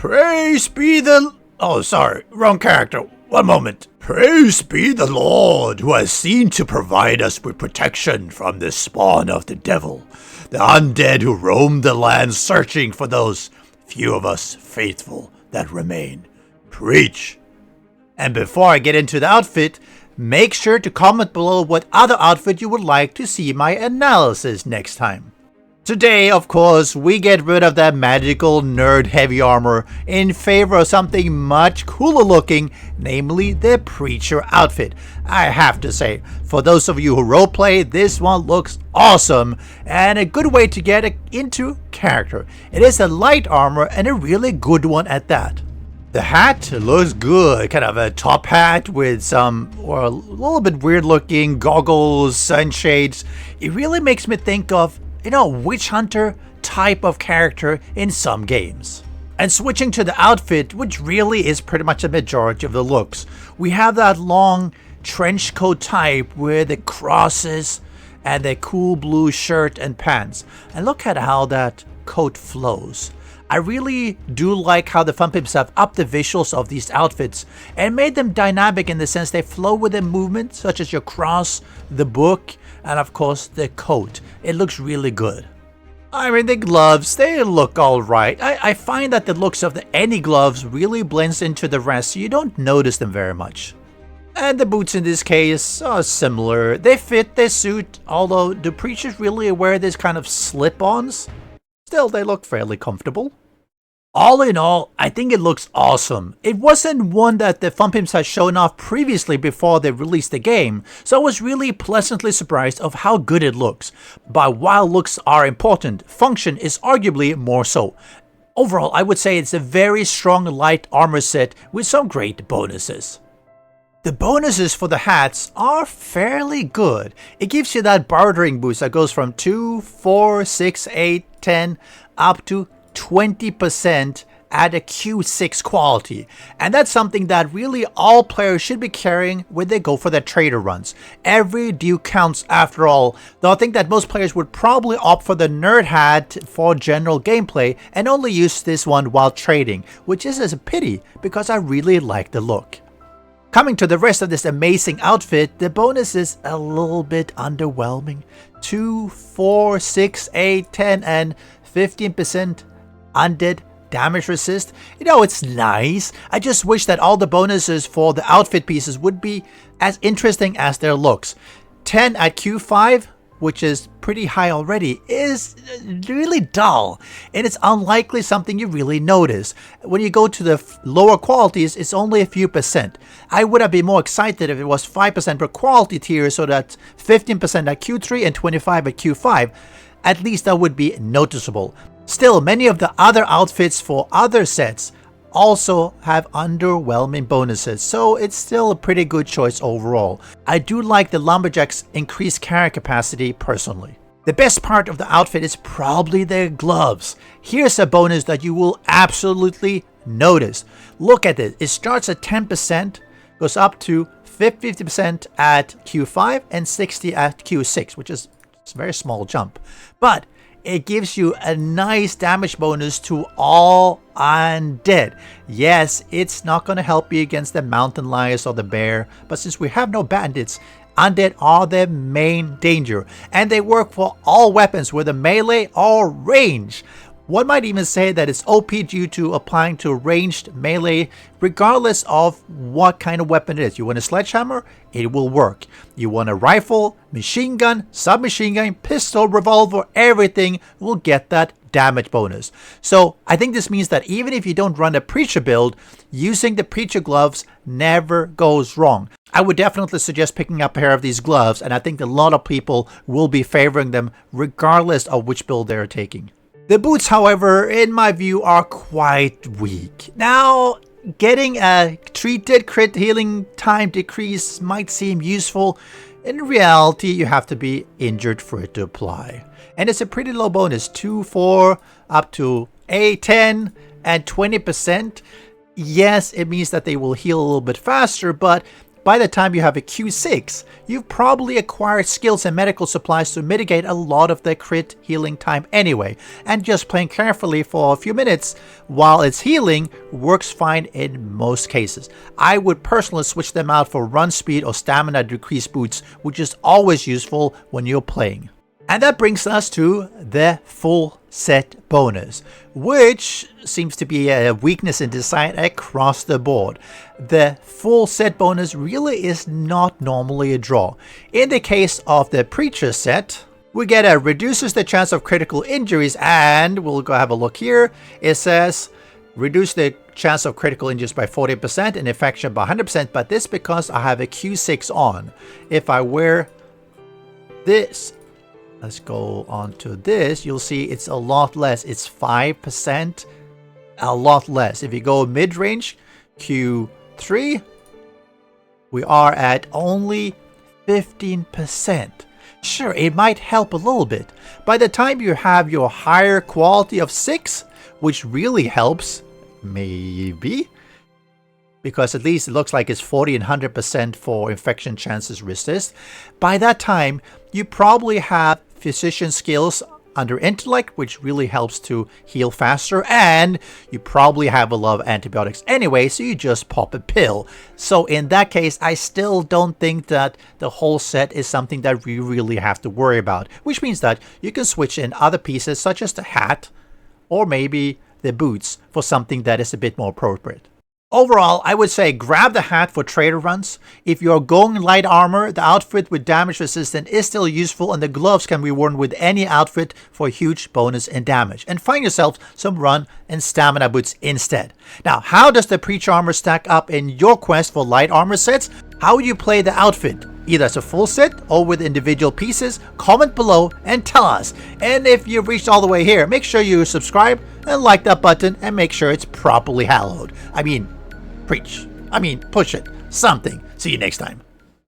Praise be the... Oh, sorry, wrong character. One moment. Praise be the Lord, who has seen to provide us with protection from the spawn of the devil, the undead who roam the land searching for those few of us faithful that remain. Preach! And before I get into the outfit, make sure to comment below what other outfit you would like to see my analysis next time. Today, of course, we get rid of that magical nerd heavy armor in favor of something much cooler looking, namely the Preacher outfit. I have to say, for those of you who roleplay, this one looks awesome and a good way to get into character. It is a light armor and a really good one at that. The hat looks good, kind of a top hat with some, or a little bit weird looking goggles, sunshades. It really makes me think of, witch hunter type of character in some games. And switching to the outfit, which really is pretty much the majority of the looks, we have that long trench coat type with the crosses and the cool blue shirt and pants. And look at how that coat flows. I really do like how the Funimps have upped the visuals of these outfits and made them dynamic in the sense they flow with the movement, such as your cross, the book, and of course the coat. It looks really good. I mean, the gloves, they look alright. I find that the looks of any gloves really blends into the rest, so you don't notice them very much. And the boots in this case are similar. They fit their suit, although do preachers really wear this kind of slip-ons? Still, they look fairly comfortable. All in all, I think it looks awesome. It wasn't one that the Funimps had shown off previously before they released the game, so I was really pleasantly surprised of how good it looks. But while looks are important, function is arguably more so. Overall, I would say it's a very strong light armor set with some great bonuses. The bonuses for the hats are fairly good. It gives you that bartering boost that goes from 2, 4, 6, 8, 10 up to 20% at a Q6 quality. And that's something that really all players should be carrying when they go for their trader runs. Every duke counts after all, though I think that most players would probably opt for the nerd hat for general gameplay and only use this one while trading, which is a pity because I really like the look. Coming to the rest of this amazing outfit, the bonus is a little bit underwhelming. 2, 4, 6, 8, 10, and 15% undead damage resist. It's nice. I just wish that all the bonuses for the outfit pieces would be as interesting as their looks. 10 at Q5, which is pretty high already, is really dull, and it's unlikely something you really notice. When you go to the lower qualities, it's only a few percent. I would have been more excited if it was 5% per quality tier, so that 15% at Q3 and 25 at Q5. At least that would be noticeable. Still, many of the other outfits for other sets also have underwhelming bonuses, so it's still a pretty good choice overall. I do like the Lumberjack's increased carry capacity personally. The best part of the outfit is probably their gloves. Here's a bonus that you will absolutely notice. Look at it. It starts at 10%, goes up to 50% at Q5 and 60 at Q6, which is a very small jump. But it gives you a nice damage bonus to all undead. Yes, it's not going to help you against the mountain lions or the bear, but since we have no bandits, undead are the main danger, and they work for all weapons, whether melee or range. One might even say that it's OP due to applying to ranged melee regardless of what kind of weapon it is. You want a sledgehammer? It will work. You want a rifle, machine gun, submachine gun, pistol, revolver, everything will get that damage bonus. So I think this means that even if you don't run a Preacher build, using the Preacher gloves never goes wrong. I would definitely suggest picking up a pair of these gloves, and I think a lot of people will be favoring them regardless of which build they're taking. The boots, however, in my view, are quite weak. Now, getting a treated crit healing time decrease might seem useful. In reality, you have to be injured for it to apply. And it's a pretty low bonus, 2, 4, up to 8, 10, and 20%. Yes, it means that they will heal a little bit faster, but by the time you have a Q6, you've probably acquired skills and medical supplies to mitigate a lot of the crit healing time anyway, and just playing carefully for a few minutes while it's healing works fine in most cases. I would personally switch them out for run speed or stamina decrease boots, which is always useful when you're playing. And that brings us to the full set bonus, which seems to be a weakness in design across the board. The full set bonus really is not normally a draw. In the case of the Preacher set, we get a reduces the chance of critical injuries, and we'll go have a look here. It says reduce the chance of critical injuries by 40% and infection by 100%, but this because I have a Q6 on. If I wear this, let's go on to this, you'll see it's a lot less. It's 5%, a lot less. If you go mid-range, Q3, we are at only 15%. Sure, it might help a little bit. By the time you have your higher quality of 6, which really helps, maybe, because at least it looks like it's 40 and 100% for infection chances resist. By that time, you probably have physician skills under intellect, which really helps to heal faster, and you probably have a lot of antibiotics anyway, so you just pop a pill. So in that case, I still don't think that the whole set is something that we really have to worry about, which means that you can switch in other pieces such as the hat or maybe the boots for something that is a bit more appropriate. Overall, I would say grab the hat for trader runs. If you're going light armor, the outfit with damage resistance is still useful, and the gloves can be worn with any outfit for a huge bonus in damage. And find yourself some run and stamina boots instead. Now, how does the Preacher armor stack up in your quest for light armor sets? How would you play the outfit? Either as a full set or with individual pieces? Comment below and tell us. And if you've reached all the way here, make sure you subscribe and like that button and make sure it's properly hallowed. Push it. Something. See you next time.